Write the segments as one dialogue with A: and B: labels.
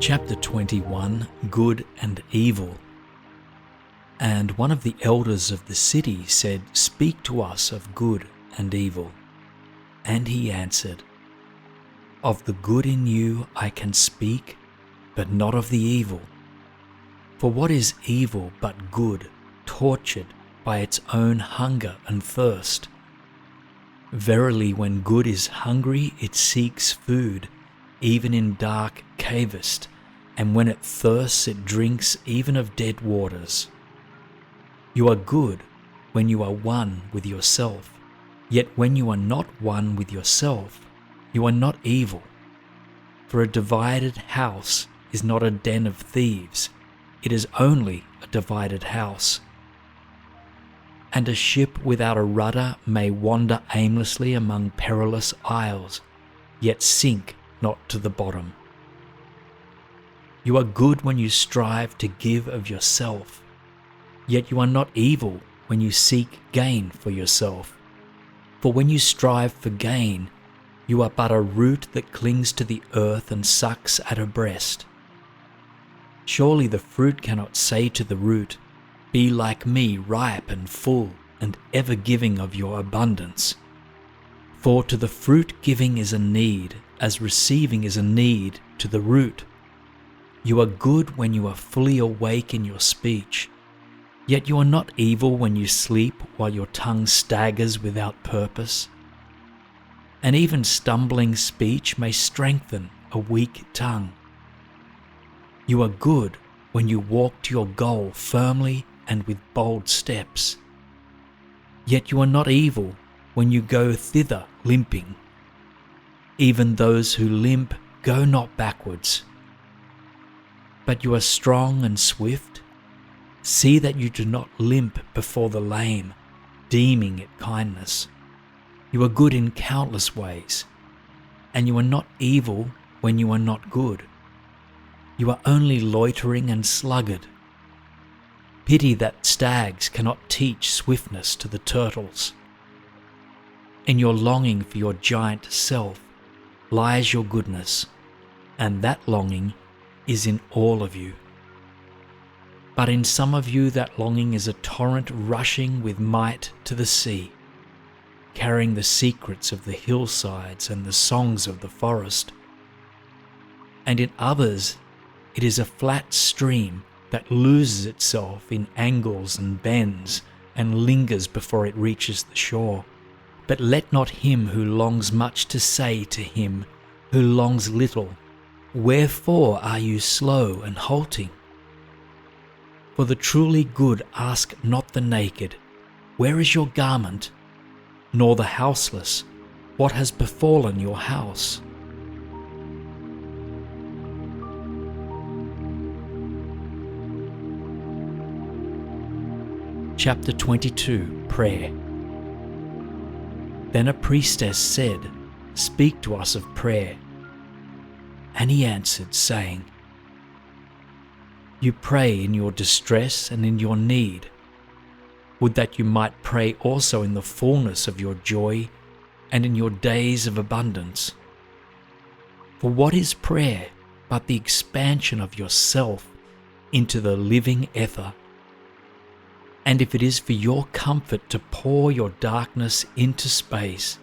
A: Chapter 21, Good and Evil. And one of the elders of the city said, "Speak to us of good and evil." And he answered, "Of the good in you I can speak, but not of the evil. For what is evil but good, tortured by its own hunger and thirst? Verily, when good is hungry, it seeks food, even in dark cavest, and when it thirsts, it drinks even of dead waters. You are good when you are one with yourself, yet when you are not one with yourself, you are not evil. For a divided house is not a den of thieves, it is only a divided house. And a ship without a rudder may wander aimlessly among perilous isles, yet sink not to the bottom. You are good when you strive to give of yourself, yet you are not evil when you seek gain for yourself. For when you strive for gain, you are but a root that clings to the earth and sucks at a breast. Surely the fruit cannot say to the root, "Be like me, ripe and full, and ever giving of your abundance." For to the fruit giving is a need, as receiving is a need to the root. You are good when you are fully awake in your speech, yet you are not evil when you sleep while your tongue staggers without purpose. And even stumbling speech may strengthen a weak tongue. You are good when you walk to your goal firmly and with bold steps, yet you are not evil when you go thither limping. Even those who limp go not backwards. But you are strong and swift. See that you do not limp before the lame, deeming it kindness. You are good in countless ways, and you are not evil when you are not good. You are only loitering and sluggard. Pity that stags cannot teach swiftness to the turtles. In your longing for your giant self lies your goodness, and that longing is in all of you. But in some of you that longing is a torrent rushing with might to the sea, carrying the secrets of the hillsides and the songs of the forest. And in others it is a flat stream that loses itself in angles and bends and lingers before it reaches the shore. But let not him who longs much to say to him who longs little, "Wherefore are you slow and halting?" For the truly good ask not the naked, "Where is your garment?" nor the houseless, "What has befallen your house?" Chapter 22, Prayer. Then a priestess said, "Speak to us of prayer." And he answered, saying, "You pray in your distress and in your need. Would that you might pray also in the fullness of your joy and in your days of abundance. For what is prayer but the expansion of yourself into the living ether? And if it is for your comfort to pour your darkness into space,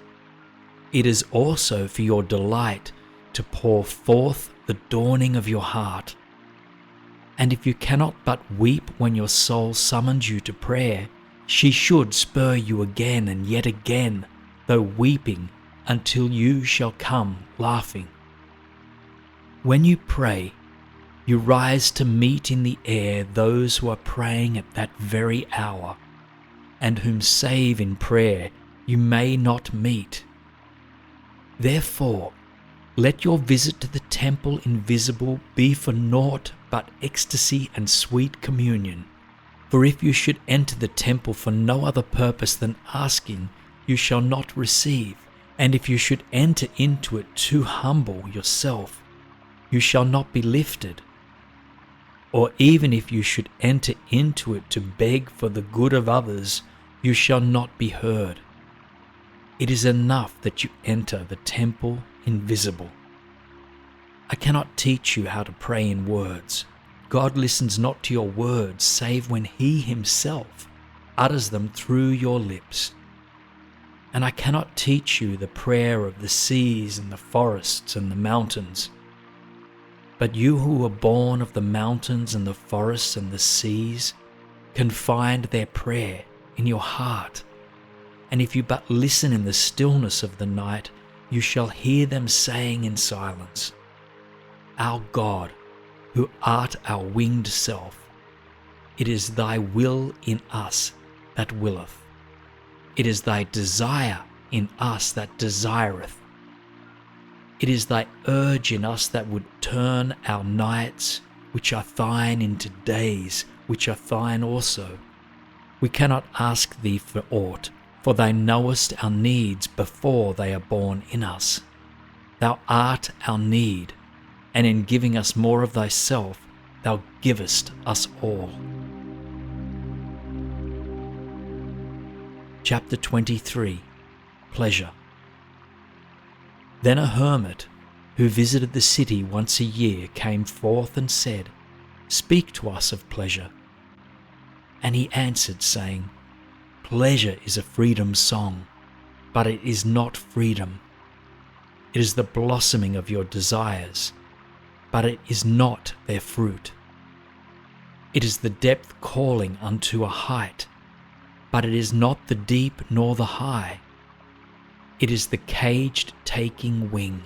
A: it is also for your delight to pour forth the dawning of your heart. And if you cannot but weep when your soul summons you to prayer, she should spur you again and yet again, though weeping, until you shall come laughing. When you pray, you rise to meet in the air those who are praying at that very hour, and whom save in prayer you may not meet. Therefore, let your visit to the temple invisible be for naught but ecstasy and sweet communion. For if you should enter the temple for no other purpose than asking, you shall not receive. And if you should enter into it to humble yourself, you shall not be lifted. Or even if you should enter into it to beg for the good of others, you shall not be heard. It is enough that you enter the temple invisible. I cannot teach you how to pray in words. God listens not to your words, save when He Himself utters them through your lips. And I cannot teach you the prayer of the seas and the forests and the mountains. But you who are born of the mountains and the forests and the seas can find their prayer in your heart. And if you but listen in the stillness of the night, you shall hear them saying in silence, Our God, who art our winged self, it is thy will in us that willeth. It is thy desire in us that desireth. It is thy urge in us that would turn our nights, which are thine, into days, which are thine also. We cannot ask thee for aught, for thou knowest our needs before they are born in us. Thou art our need, and in giving us more of thyself, thou givest us all. Chapter 23. Pleasure. Then a hermit, who visited the city once a year, came forth and said, Speak to us of pleasure. And he answered, saying, Pleasure is a freedom song, but it is not freedom. It is the blossoming of your desires, but it is not their fruit. It is the depth calling unto a height, but it is not the deep nor the high. It is the caged taking wing,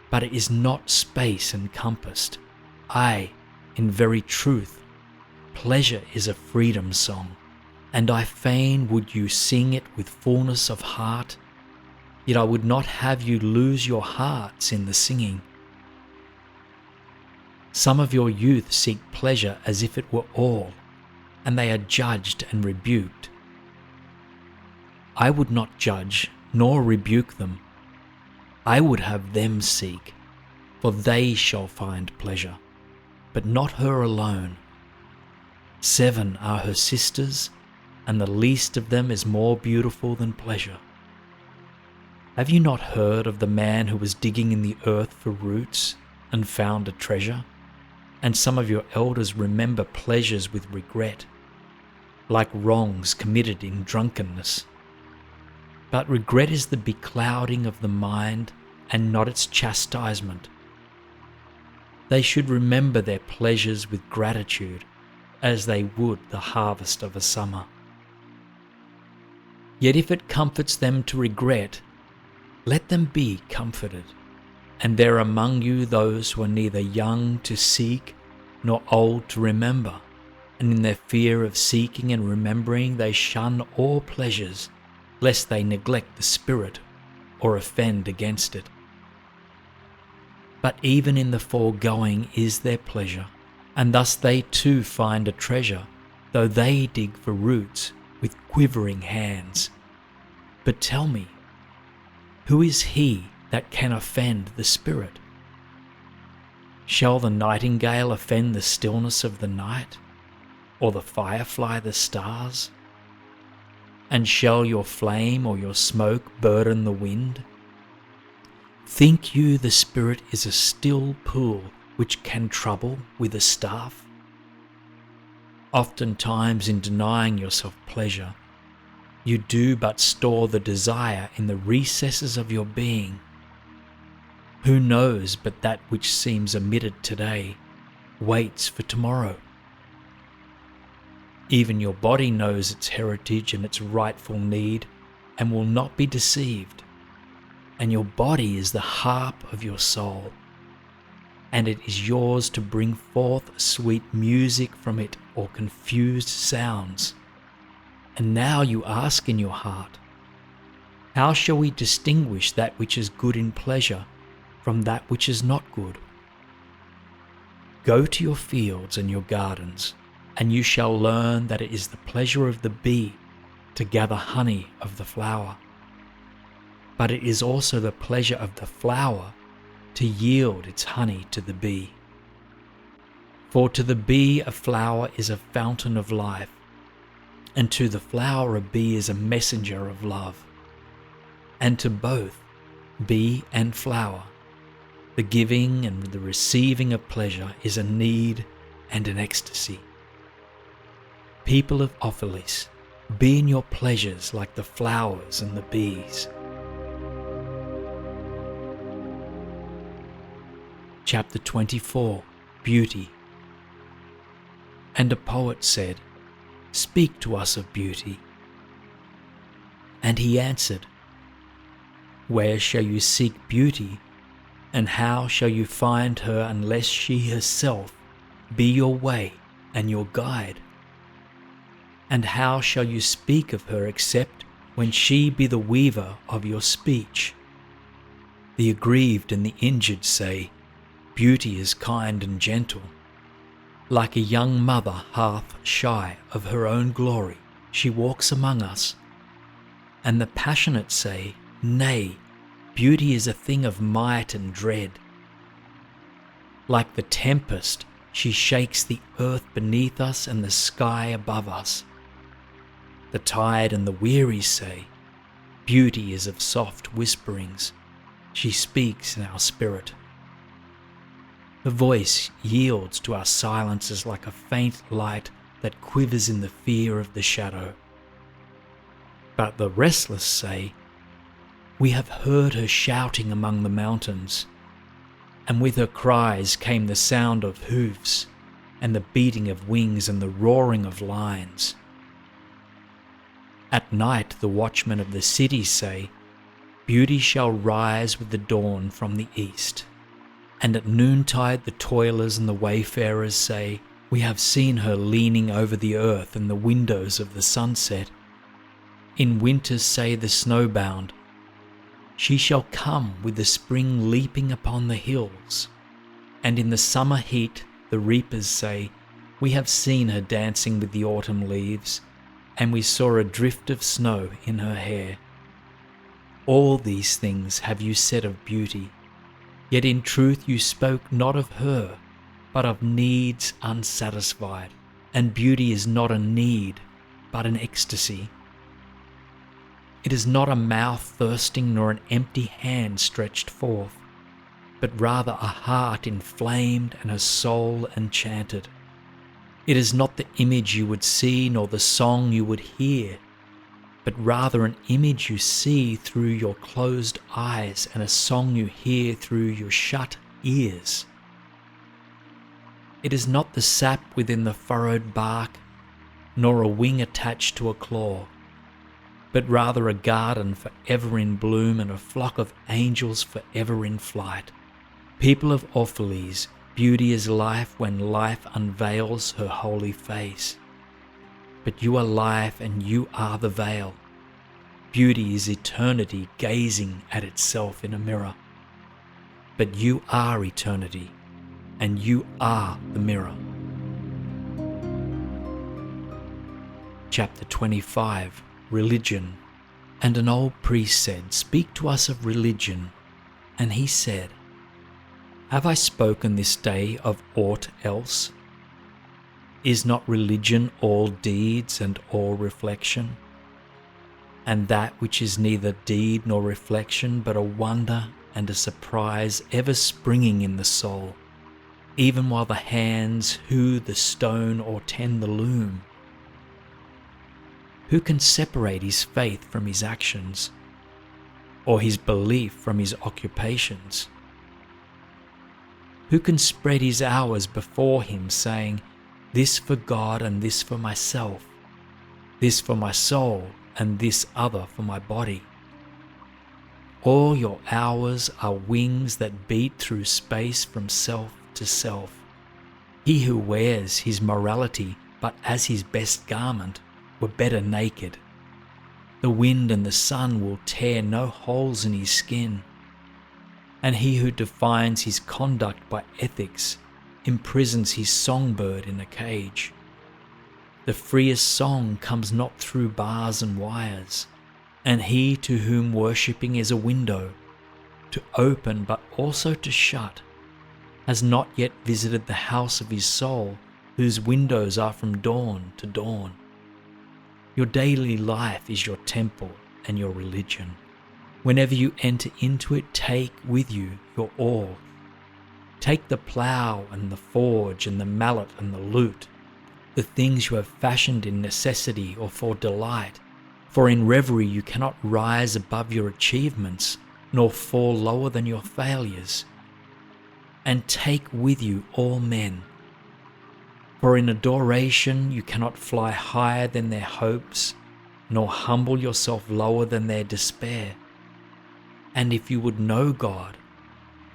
A: but it is not space encompassed. Aye, in very truth, pleasure is a freedom song, and I fain would you sing it with fullness of heart, yet I would not have you lose your hearts in the singing. Some of your youth seek pleasure as if it were all, and they are judged and rebuked. I would not judge nor rebuke them. I would have them seek, for they shall find pleasure, but not her alone. 7 are her sisters, and the least of them is more beautiful than pleasure. Have you not heard of the man who was digging in the earth for roots and found a treasure? And some of your elders remember pleasures with regret, like wrongs committed in drunkenness. But regret is the beclouding of the mind, and not its chastisement. They should remember their pleasures with gratitude, as they would the harvest of a summer. Yet if it comforts them to regret, let them be comforted. And there are among you those who are neither young to seek nor old to remember, and in their fear of seeking and remembering they shun all pleasures, lest they neglect the Spirit or offend against it. But even in the foregoing is their pleasure, and thus they too find a treasure, though they dig for roots with quivering hands. But tell me, who is he that can offend the Spirit? Shall the nightingale offend the stillness of the night, or the firefly the stars? And shall your flame or your smoke burden the wind? Think you the Spirit is a still pool which can trouble with a staff? Oftentimes in denying yourself pleasure, you do but store the desire in the recesses of your being. Who knows but that which seems omitted today waits for tomorrow? Even your body knows its heritage and its rightful need, and will not be deceived. And your body is the harp of your soul, and it is yours to bring forth sweet music from it or confused sounds. And now you ask in your heart, how shall we distinguish that which is good in pleasure from that which is not good? Go to your fields and your gardens, and you shall learn that it is the pleasure of the bee to gather honey of the flower. But it is also the pleasure of the flower to yield its honey to the bee. For to the bee a flower is a fountain of life, and to the flower a bee is a messenger of love. And to both, bee and flower, The giving and the receiving of pleasure is a need and an ecstasy. People of Ophelis, be in your pleasures like the flowers and the bees. Chapter 24, Beauty. And a poet said, "Speak to us of beauty." And he answered, "Where shall you seek beauty, and how shall you find her unless she herself be your way and your guide? And how shall you speak of her except when she be the weaver of your speech?" The aggrieved and the injured say, "Beauty is kind and gentle. Like a young mother half shy of her own glory, she walks among us." And the passionate say, "Nay, beauty is a thing of might and dread. Like the tempest, she shakes the earth beneath us and the sky above us." The tired and the weary say, "Beauty is of soft whisperings. She speaks in our spirit." Her voice yields to our silences like a faint light that quivers in the fear of the shadow. But the restless say, "We have heard her shouting among the mountains," and with her cries came the sound of hoofs, and the beating of wings and the roaring of lions. At night the watchmen of the city say, "Beauty shall rise with the dawn from the east." And at noontide the toilers and the wayfarers say, "We have seen her leaning over the earth and the windows of the sunset." In winter say the snowbound, "She shall come with the spring leaping upon the hills." And in the summer heat the reapers say, "We have seen her dancing with the autumn leaves, and we saw a drift of snow in her hair." All these things have you said of beauty, yet in truth you spoke not of her, but of needs unsatisfied, and beauty is not a need, but an ecstasy. It is not a mouth thirsting nor an empty hand stretched forth, but rather a heart inflamed and a soul enchanted. It is not the image you would see nor the song you would hear, but rather an image you see through your closed eyes and a song you hear through your shut ears. It is not the sap within the furrowed bark, nor a wing attached to a claw, but rather a garden forever in bloom and a flock of angels forever in flight. People of Ophelis, beauty is life when life unveils her holy face. But you are life and you are the veil. Beauty is eternity gazing at itself in a mirror. But you are eternity, and you are the mirror. Chapter 25, Religion. And an old priest said, "Speak to us of religion." And he said, "Have I spoken this day of aught else? Is not religion all deeds and all reflection? And that which is neither deed nor reflection, but a wonder and a surprise ever springing in the soul, even while the hands hew the stone or tend the loom? Who can separate his faith from his actions, or his belief from his occupations? Who can spread his hours before him, saying, 'This for God and this for myself, this for my soul and this other for my body'? All your hours are wings that beat through space from self to self. He who wears his morality but as his best garment were better naked. The wind and the sun will tear no holes in his skin. And he who defines his conduct by ethics imprisons his songbird in a cage. The freest song comes not through bars and wires, and he to whom worshipping is a window, to open but also to shut, has not yet visited the house of his soul, whose windows are from dawn to dawn. Your daily life is your temple and your religion. Whenever you enter into it, take with you your all, Take the plough and the forge and the mallet and the lute, the things you have fashioned in necessity or for delight, for in reverie you cannot rise above your achievements, nor fall lower than your failures. And take with you all men, for in adoration you cannot fly higher than their hopes, nor humble yourself lower than their despair. And if you would know God,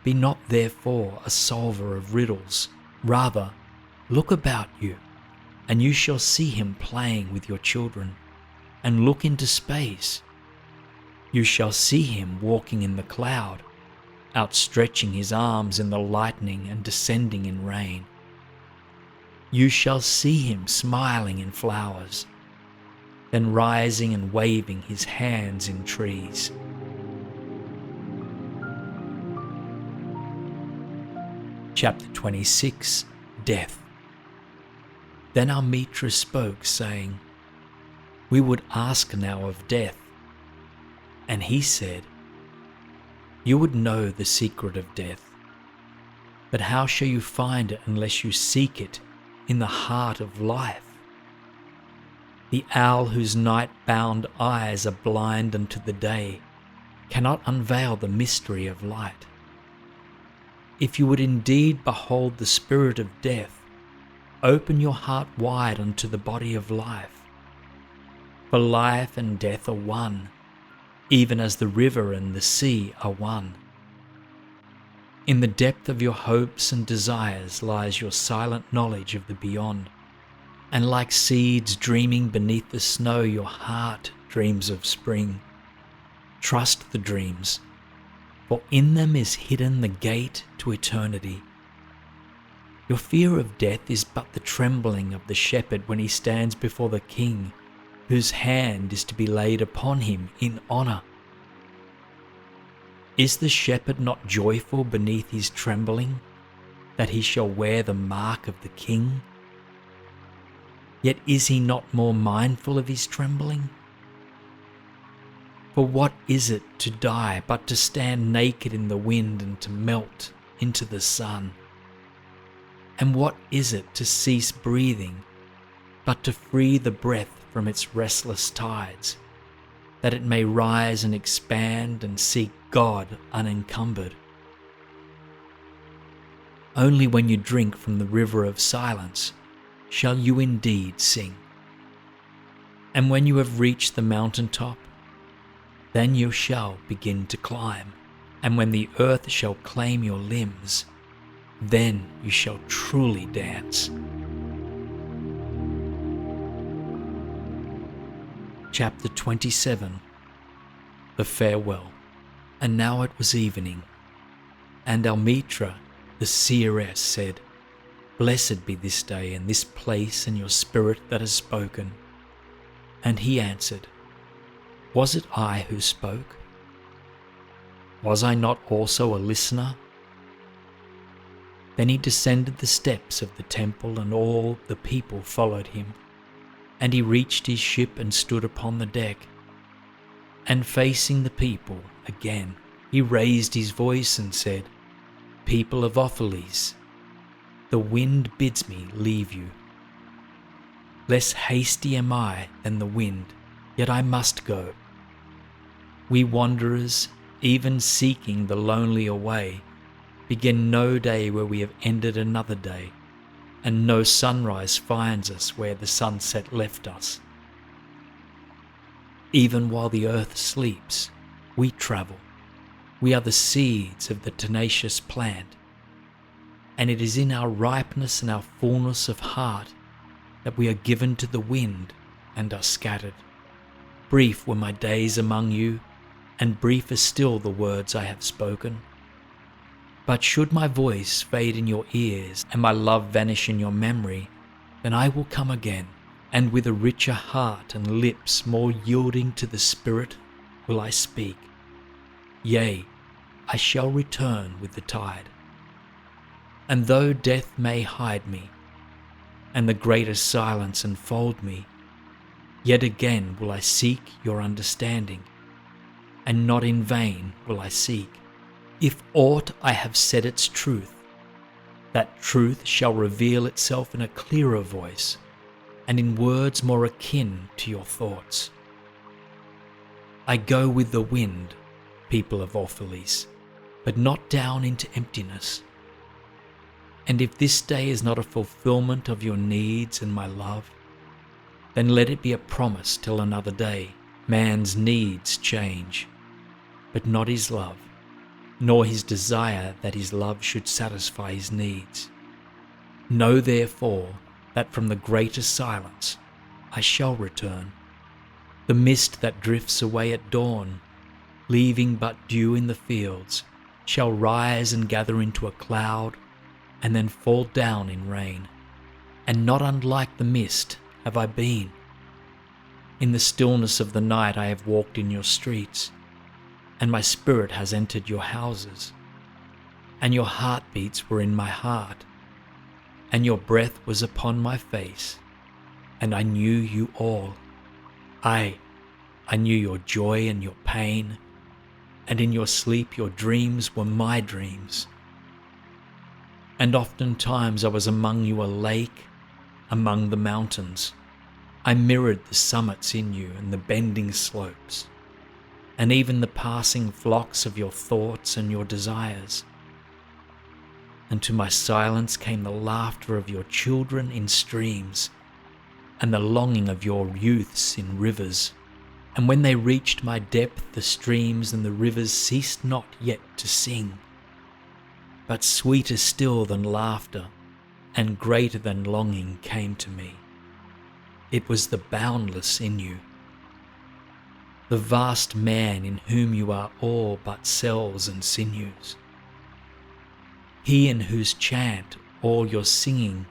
A: be not therefore a solver of riddles. Rather, look about you, and you shall see him playing with your children, and look into space. You shall see him walking in the cloud, outstretching his arms in the lightning and descending in rain. You shall see him smiling in flowers, then rising and waving his hands in trees. Chapter 26, Death. Then our Mitra spoke, saying, We would ask now of death. And he said, You would know the secret of death, but how shall you find it unless you seek it in the heart of life? The owl whose night-bound eyes are blind unto the day cannot unveil the mystery of light. If you would indeed behold the spirit of death, open your heart wide unto the body of life. For life and death are one, even as the river and the sea are one. In the depth of your hopes and desires lies your silent knowledge of the beyond, and like seeds dreaming beneath the snow, your heart dreams of spring. Trust the dreams, for in them is hidden the gate to eternity. Your fear of death is but the trembling of the shepherd when he stands before the king, whose hand is to be laid upon him in honour. Is the shepherd not joyful beneath his trembling, that he shall wear the mark of the king? Yet is he not more mindful of his trembling? For what is it to die but to stand naked in the wind and to melt into the sun? And what is it to cease breathing but to free the breath from its restless tides, that it may rise and expand and seek God unencumbered? Only when you drink from the river of silence shall you indeed sing. And when you have reached the mountain top, then you shall begin to climb, and when the earth shall claim your limbs, then you shall truly dance. Chapter 27. The Farewell. And now it was evening, and Almitra, the seeress, said, Blessed be this day and this place and your spirit that has spoken. And he answered, Was it I who spoke? Was I not also a listener? Then he descended the steps of the temple, and all the people followed him. And he reached his ship and stood upon the deck. And facing the people again, he raised his voice and said, People of Opheles, the wind bids me leave you. Less hasty am I than the wind, yet I must go. We wanderers, even seeking the lonelier way, begin no day where we have ended another day, and no sunrise finds us where the sunset left us. Even while the earth sleeps, we travel. We are the seeds of the tenacious plant, and it is in our ripeness and our fullness of heart that we are given to the wind and are scattered. Brief were my days among you, and brief are still the words I have spoken. But should my voice fade in your ears and my love vanish in your memory, then I will come again, and with a richer heart and lips more yielding to the Spirit will I speak. Yea, I shall return with the tide. And though death may hide me, and the greater silence enfold me, yet again will I seek your understanding, and not in vain will I seek. If aught I have said its truth, that truth shall reveal itself in a clearer voice and in words more akin to your thoughts. I go with the wind, people of Orphalese, but not down into emptiness. And if this day is not a fulfillment of your needs and my love, then let it be a promise till another day. Man's needs change, but not his love, nor his desire that his love should satisfy his needs. Know therefore that from the greater silence I shall return. The mist that drifts away at dawn, leaving but dew in the fields, shall rise and gather into a cloud, and then fall down in rain. And not unlike the mist have I been. In the stillness of the night I have walked in your streets, and my spirit has entered your houses. And your heartbeats were in my heart, and your breath was upon my face, and I knew you all. I knew your joy and your pain, and in your sleep your dreams were my dreams. And oftentimes I was among you a lake, among the mountains. I mirrored the summits in you and the bending slopes, and even the passing flocks of your thoughts and your desires. And to my silence came the laughter of your children in streams, and the longing of your youths in rivers. And when they reached my depth, the streams and the rivers ceased not yet to sing. But sweeter still than laughter, and greater than longing came to me. It was the boundless in you, the vast man in whom you are all but cells and sinews. He in whose chant all your singing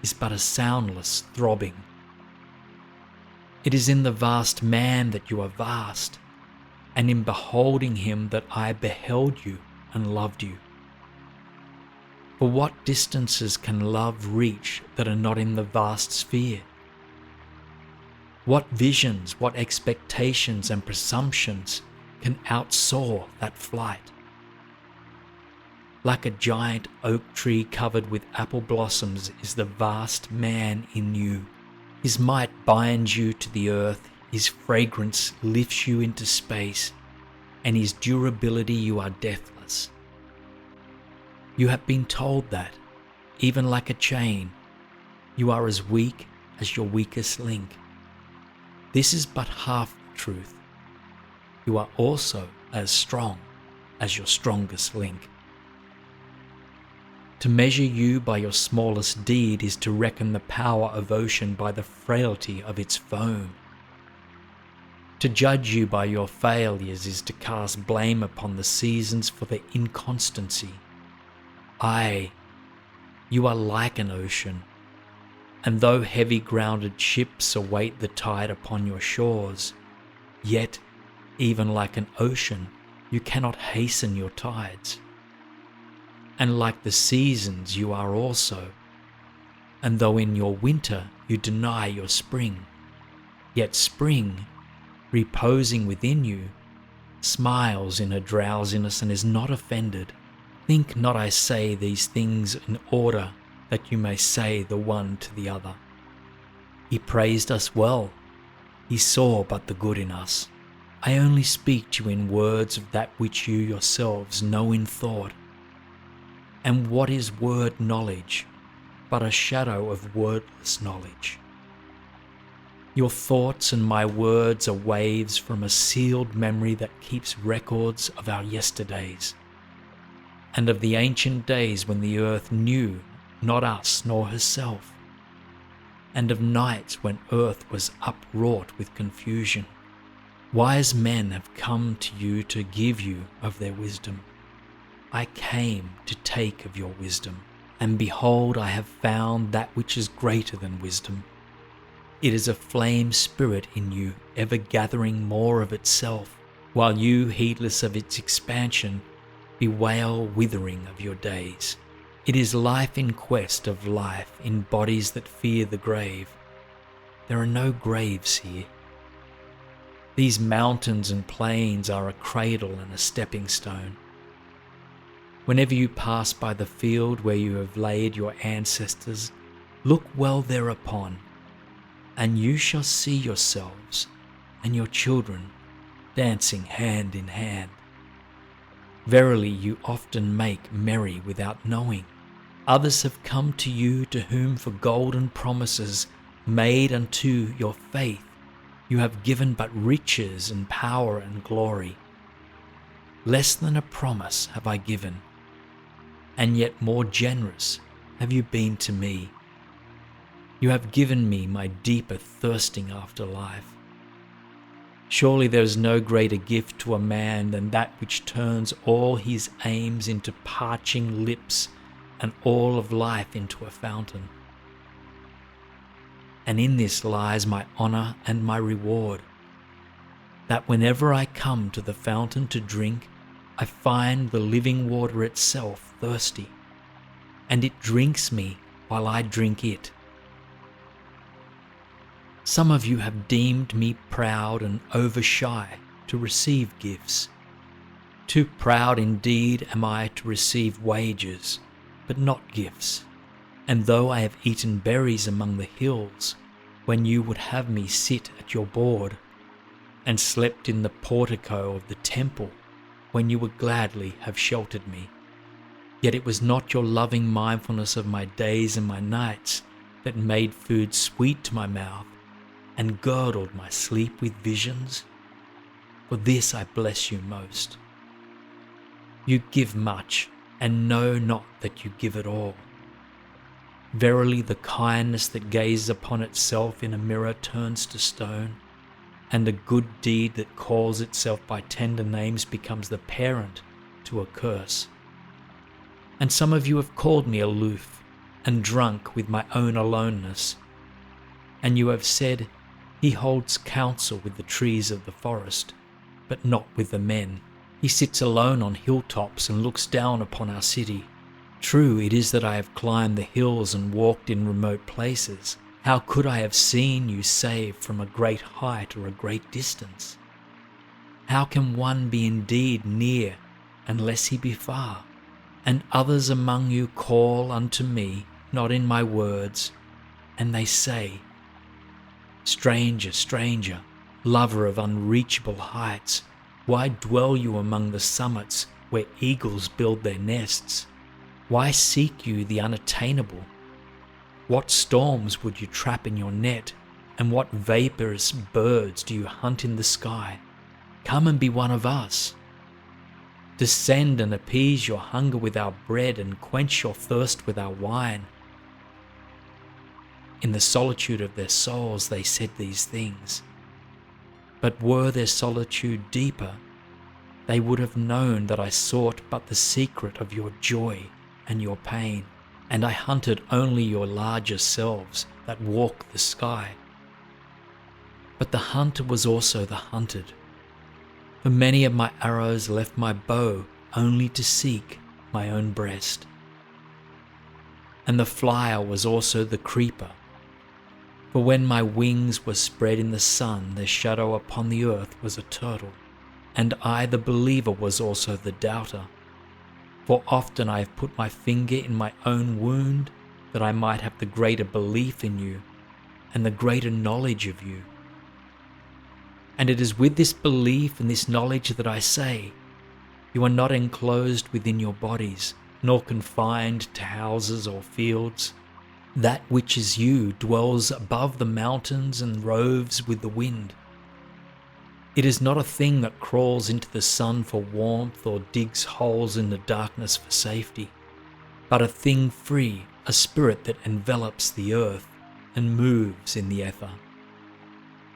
A: is but a soundless throbbing. It is in the vast man that you are vast, and in beholding him that I beheld you and loved you. For what distances can love reach that are not in the vast sphere? What visions, what expectations and presumptions can outsoar that flight? Like a giant oak tree covered with apple blossoms is the vast man in you. His might binds you to the earth, his fragrance lifts you into space, and his durability you are deathless. You have been told that, even like a chain, you are as weak as your weakest link. This is but half the truth. You are also as strong as your strongest link. To measure you by your smallest deed is to reckon the power of ocean by the frailty of its foam. To judge you by your failures is to cast blame upon the seasons for their inconstancy. You are like an ocean, and though heavy-grounded ships await the tide upon your shores, yet, even like an ocean, you cannot hasten your tides. And like the seasons you are also, and though in your winter you deny your spring, yet spring, reposing within you, smiles in her drowsiness and is not offended. Think not I say these things in order that you may say the one to the other, He praised us well, He saw but the good in us. I only speak to you in words of that which you yourselves know in thought. And what is word knowledge, but a shadow of wordless knowledge? Your thoughts and my words are waves from a sealed memory that keeps records of our yesterdays, and of the ancient days when the earth knew not us nor herself, and of nights when earth was upwrought with confusion. Wise men have come to you to give you of their wisdom. I came to take of your wisdom, and behold, I have found that which is greater than wisdom. It is a flame spirit in you, ever gathering more of itself, while you, heedless of its expansion, bewail withering of your days. It is life in quest of life in bodies that fear the grave. There are no graves here. These mountains and plains are a cradle and a stepping stone. Whenever you pass by the field where you have laid your ancestors, look well thereupon, and you shall see yourselves and your children dancing hand in hand. Verily you often make merry without knowing. Others have come to you to whom for golden promises made unto your faith you have given but riches and power and glory. Less than a promise have I given, and yet more generous have you been to me. You have given me my deeper thirsting after life. Surely there is no greater gift to a man than that which turns all his aims into parching lips and all of life into a fountain. And in this lies my honour and my reward, that whenever I come to the fountain to drink, I find the living water itself thirsty, and it drinks me while I drink it. Some of you have deemed me proud and over-shy to receive gifts. Too proud indeed am I to receive wages, but not gifts. And though I have eaten berries among the hills, when you would have me sit at your board, and slept in the portico of the temple, when you would gladly have sheltered me, yet it was not your loving mindfulness of my days and my nights that made food sweet to my mouth, and girdled my sleep with visions. For this I bless you most. You give much, and know not that you give it all. Verily the kindness that gazes upon itself in a mirror turns to stone, and a good deed that calls itself by tender names becomes the parent to a curse. And some of you have called me aloof, and drunk with my own aloneness. And you have said, he holds counsel with the trees of the forest, but not with the men. He sits alone on hilltops and looks down upon our city. True it is that I have climbed the hills and walked in remote places. How could I have seen you save from a great height or a great distance? How can one be indeed near unless he be far? And others among you call unto me, not in my words, and they say, Stranger, stranger, lover of unreachable heights, why dwell you among the summits where eagles build their nests? Why seek you the unattainable? What storms would you trap in your net, and what vaporous birds do you hunt in the sky? Come and be one of us. Descend and appease your hunger with our bread, and quench your thirst with our wine. In the solitude of their souls they said these things. But were their solitude deeper, they would have known that I sought but the secret of your joy and your pain, and I hunted only your larger selves that walk the sky. But the hunter was also the hunted, for many of my arrows left my bow only to seek my own breast. And the flyer was also the creeper, for when my wings were spread in the sun, their shadow upon the earth was a turtle, and I the believer was also the doubter. For often I have put my finger in my own wound, that I might have the greater belief in you, and the greater knowledge of you. And it is with this belief and this knowledge that I say, you are not enclosed within your bodies, nor confined to houses or fields. That which is you dwells above the mountains and roves with the wind. It is not a thing that crawls into the sun for warmth or digs holes in the darkness for safety, but a thing free, a spirit that envelops the earth and moves in the ether.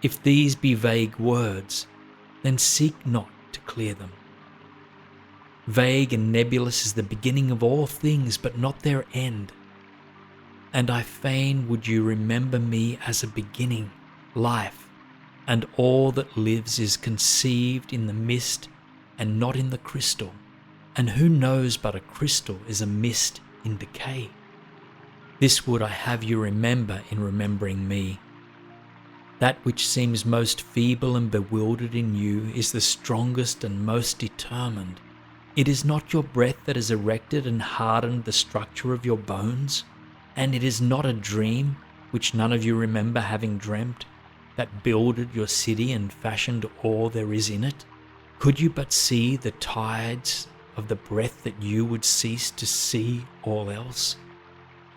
A: If these be vague words, then seek not to clear them. Vague and nebulous is the beginning of all things, but not their end. And I fain would you remember me as a beginning, life, and all that lives is conceived in the mist and not in the crystal. And who knows but a crystal is a mist in decay? This would I have you remember in remembering me. That which seems most feeble and bewildered in you is the strongest and most determined, It is not your breath that has erected and hardened the structure of your bones, and it is not a dream, which none of you remember having dreamt, that builded your city and fashioned all there is in it. Could you but see the tides of the breath, that you would cease to see all else?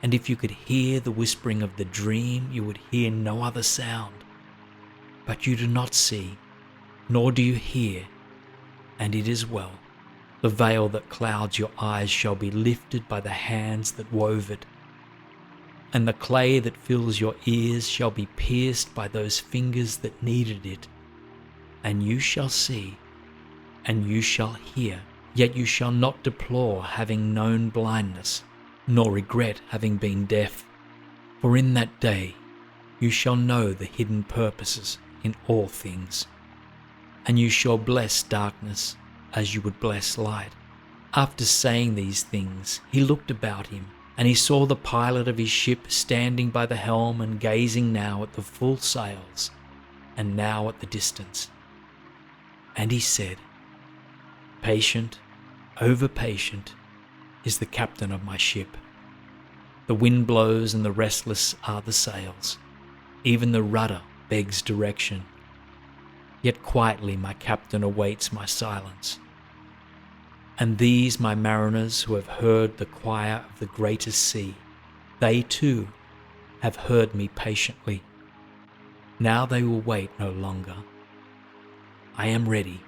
A: And if you could hear the whispering of the dream, you would hear no other sound. But you do not see, nor do you hear, and it is well. The veil that clouds your eyes shall be lifted by the hands that wove it, and the clay that fills your ears shall be pierced by those fingers that kneaded it. And you shall see, and you shall hear, yet you shall not deplore having known blindness, nor regret having been deaf. For in that day you shall know the hidden purposes in all things, and you shall bless darkness as you would bless light. After saying these things, he looked about him, and he saw the pilot of his ship standing by the helm and gazing now at the full sails, and now at the distance. And he said, "Patient, over patient, is the captain of my ship. The wind blows and the restless are the sails. Even the rudder begs direction. Yet quietly my captain awaits my silence. And these my mariners who have heard the choir of the greatest sea, they too have heard me patiently. Now they will wait no longer. I am ready."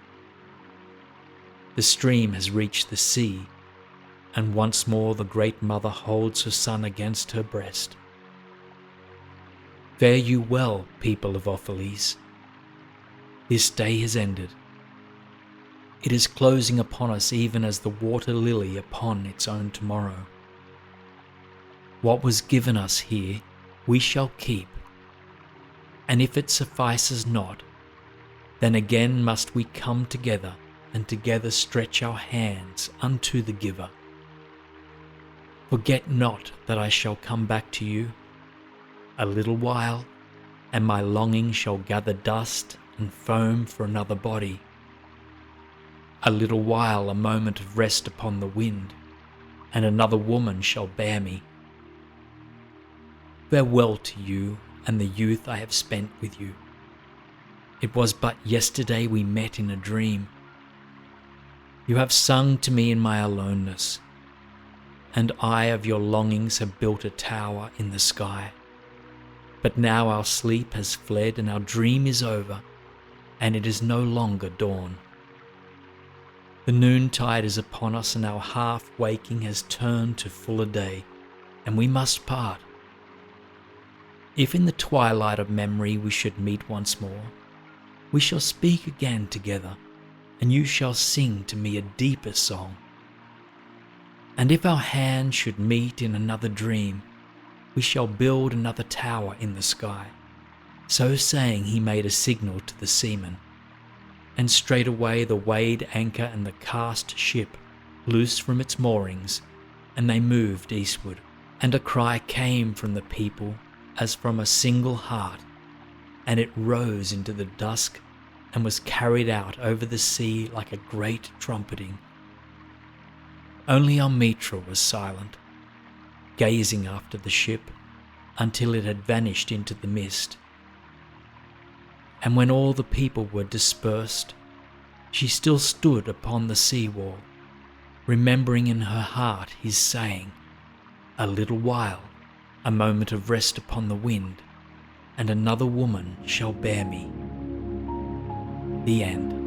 A: The stream has reached the sea, and once more the great mother holds her son against her breast. Fare you well, people of Opheles. This day has ended. It is closing upon us even as the water lily upon its own tomorrow. What was given us here we shall keep, and if it suffices not, then again must we come together and together stretch our hands unto the giver. Forget not that I shall come back to you. A little while, and my longing shall gather dust and foam for another body. A little while, a moment of rest upon the wind, and another woman shall bear me. Farewell to you and the youth I have spent with you. It was but yesterday we met in a dream. You have sung to me in my aloneness, and I of your longings have built a tower in the sky. But now our sleep has fled and our dream is over, and it is no longer dawn. The noontide is upon us, and our half-waking has turned to fuller day, and we must part. If in the twilight of memory we should meet once more, we shall speak again together, and you shall sing to me a deeper song. And if our hands should meet in another dream, we shall build another tower in the sky. So saying, he made a signal to the seamen, and straightway the weighed anchor and the cast ship loosed from its moorings, and they moved eastward. And a cry came from the people as from a single heart, and it rose into the dusk and was carried out over the sea like a great trumpeting. Only Almitra was silent, gazing after the ship until it had vanished into the mist. And when all the people were dispersed, she still stood upon the sea wall, remembering in her heart his saying, "A little while, a moment of rest upon the wind, and another woman shall bear me." The end.